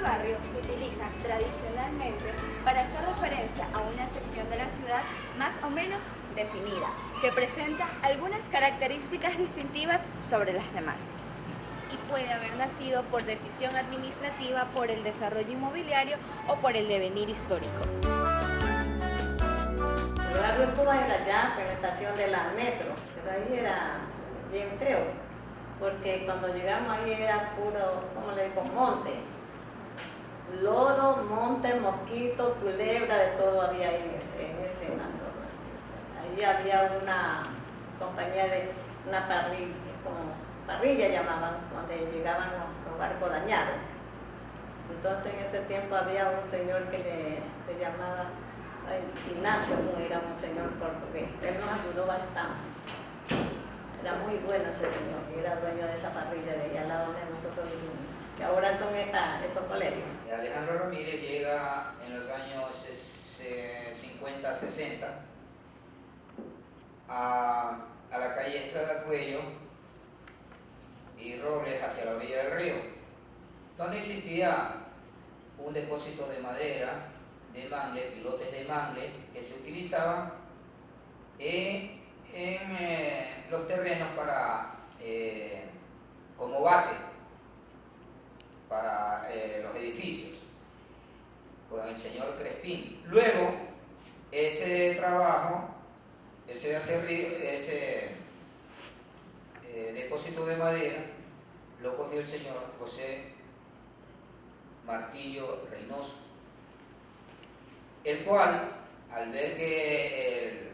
barrio se utiliza tradicionalmente para hacer referencia a una sección de la ciudad más o menos definida, que presenta algunas características distintivas sobre las demás. Y puede haber nacido por decisión administrativa, por el desarrollo inmobiliario o por el devenir histórico. El barrio Cuba era ya en la estación de la metro, pero ahí era bien feo, porque cuando llegamos ahí era puro, ¿cómo le digo?, monte. Lodo, monte, mosquito, culebra, de todo había ahí en ese manto. Ahí había una compañía de una parrilla, como parrilla llamaban, donde llegaban los barcos dañados. Entonces en ese tiempo había un señor que se llamaba Ignacio, era un señor portugués. Él nos ayudó bastante. Era muy bueno ese señor, y era dueño de esa parrilla de ahí al lado donde nosotros vivimos, que ahora son estos colegios. Alejandro Ramírez llega en los años 50, 60 a la calle Estrada Cuello y Robles hacia la orilla del río, donde existía un depósito de madera, de mangle, pilotes de mangle, que se utilizaban en los terrenos como base para los edificios, con el señor Crespín. Luego, ese trabajo, ese depósito de madera, lo cogió el señor José Martillo Reynoso, el cual, al ver que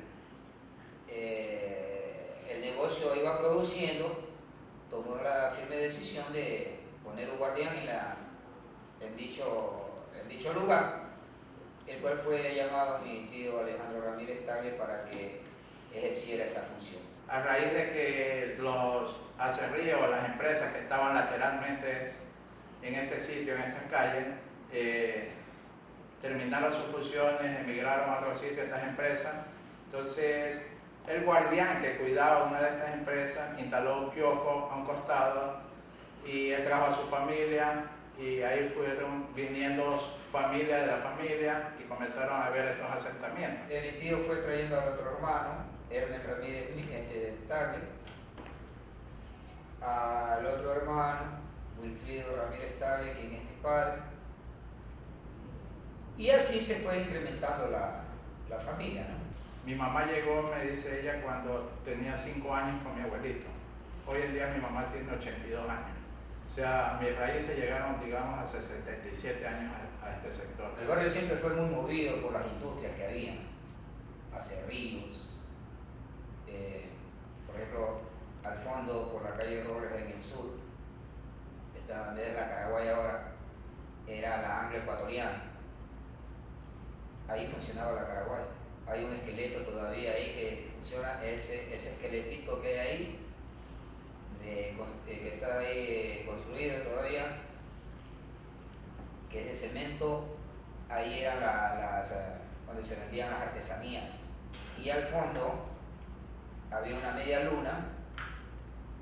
el negocio iba produciendo, tomó la firme decisión de poner un guardián en dicho lugar, el cual fue llamado a mi tío Alejandro Ramírez Tagle para que ejerciera esa función. A raíz de que los acerríos o las empresas que estaban lateralmente en este sitio, en esta calle, terminaron sus funciones, emigraron a otro sitio estas empresas. Entonces, el guardián que cuidaba una de estas empresas instaló un kiosco a un costado y él trajo a su familia y ahí fueron viniendo familias de la familia y comenzaron a ver estos asentamientos. Mi tío fue trayendo al otro hermano, Hermen Ramírez Tagle, al otro hermano, Wilfrido Ramírez Tagle, quien es mi padre, y así se fue incrementando la familia, ¿no? Mi mamá llegó, me dice ella, cuando tenía 5 años con mi abuelito. Hoy en día mi mamá tiene 82 años. O sea, mis raíces llegaron, digamos, hace 77 años a este sector. El barrio siempre fue muy movido por las industrias que había, acerríos, por ejemplo, al fondo, por la calle Robles en el sur, donde es la Caraguay ahora, era la Anglo Ecuatoriana. Ahí funcionaba la Caraguay. Hay un esqueleto todavía ahí que funciona, ese esqueletito que hay ahí, que está ahí construido todavía, que es de cemento. Ahí eran donde se vendían las artesanías. Y al fondo había una media luna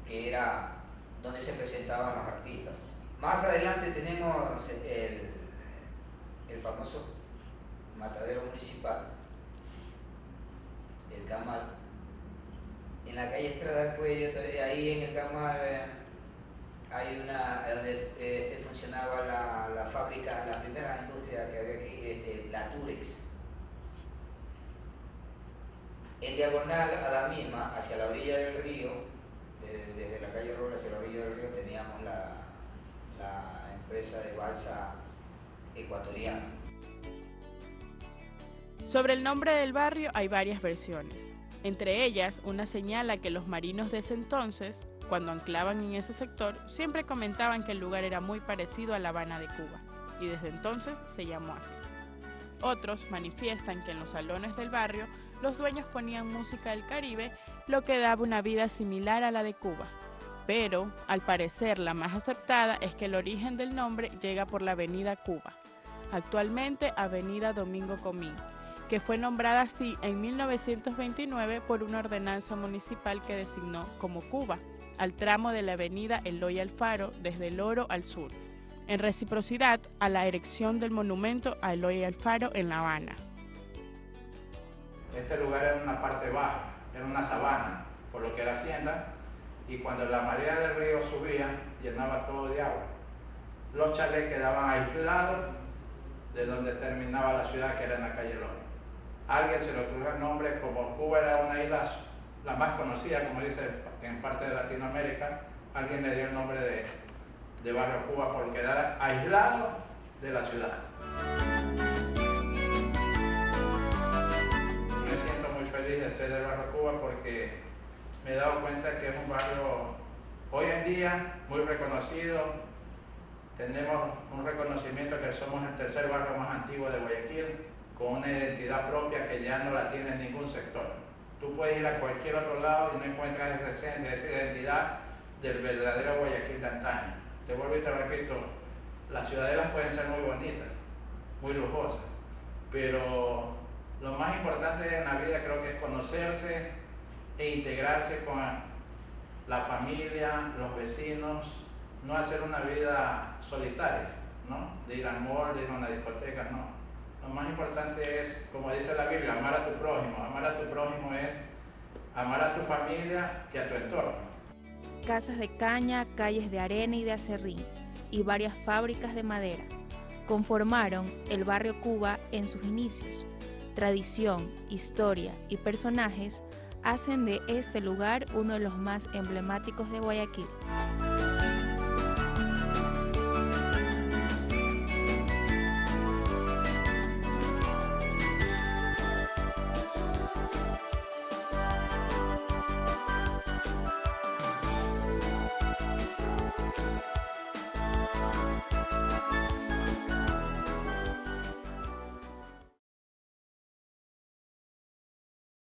que era donde se presentaban los artistas. Más adelante tenemos el famoso matadero municipal, el Camal. En la calle Estrada Cuello, ahí en el Camal hay donde funcionaba la fábrica, la primera industria que había aquí, la Turex. En diagonal a la misma, hacia la orilla del río, desde la calle Robles hacia la orilla del río, teníamos la empresa de balsa ecuatoriana. Sobre el nombre del barrio hay varias versiones. Entre ellas, una señala que los marinos de ese entonces, cuando anclaban en ese sector, siempre comentaban que el lugar era muy parecido a La Habana de Cuba, y desde entonces se llamó así. Otros manifiestan que en los salones del barrio los dueños ponían música del Caribe, lo que daba una vida similar a la de Cuba. Pero, al parecer, la más aceptada es que el origen del nombre llega por la avenida Cuba, actualmente avenida Domingo Comín, que fue nombrada así en 1929 por una ordenanza municipal que designó como Cuba al tramo de la avenida Eloy Alfaro desde El Oro al sur, en reciprocidad a la erección del monumento a Eloy Alfaro en La Habana. Este lugar era una parte baja, era una sabana, por lo que era hacienda, y cuando la marea del río subía, llenaba todo de agua. Los chalés quedaban aislados de donde terminaba la ciudad, que era en la calle Eloy. Alguien se le ocurrió el nombre, como Cuba era una isla, la más conocida, como dice, en parte de Latinoamérica, alguien le dio el nombre de Barrio Cuba por quedar aislado de la ciudad. Me siento muy feliz de ser del Barrio Cuba porque me he dado cuenta que es un barrio hoy en día muy reconocido. Tenemos un reconocimiento que somos el tercer barrio más antiguo de Guayaquil, con una identidad propia que ya no la tiene ningún sector. Tú puedes ir a cualquier otro lado y no encuentras esa esencia, esa identidad del verdadero Guayaquil de antaño. Te vuelvo y te repito, las ciudadelas pueden ser muy bonitas, muy lujosas, pero lo más importante en la vida creo que es conocerse e integrarse con la familia, los vecinos, no hacer una vida solitaria, ¿no? De ir al mall, de ir a una discoteca, no. Lo más importante es, como dice la Biblia, amar a tu prójimo. Amar a tu prójimo es amar a tu familia y a tu entorno. Casas de caña, calles de arena y de acerrín, y varias fábricas de madera conformaron el barrio Cuba en sus inicios. Tradición, historia y personajes hacen de este lugar uno de los más emblemáticos de Guayaquil.